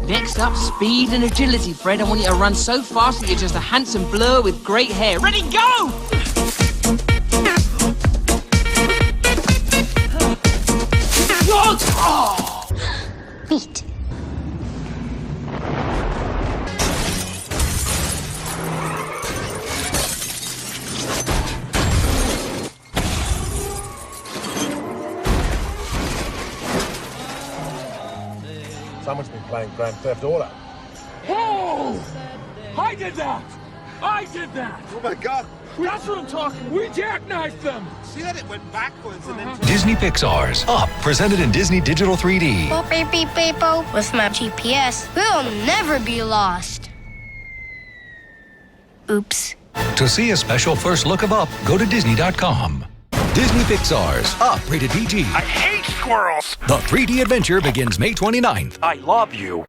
Next up, speed and agility, Fred. I want you to run so fast that you're just a handsome blur with great hair. Ready, go! What? Oh! Meet. Someone's been playing Grand Theft Auto. Oh! I did that! I did that! Oh my God! That's what I'm talking. We jackknifed them! See that? It went backwards and then... Disney Pixar's Up, presented in Disney Digital 3D. Oh, beep, beep, beep, oh. With my GPS, we'll never be lost. Oops. To see a special first look of Up, go to Disney.com. Disney Pixar's Up, rated PG. I hate squirrels! The 3D adventure begins May 29th. I love you.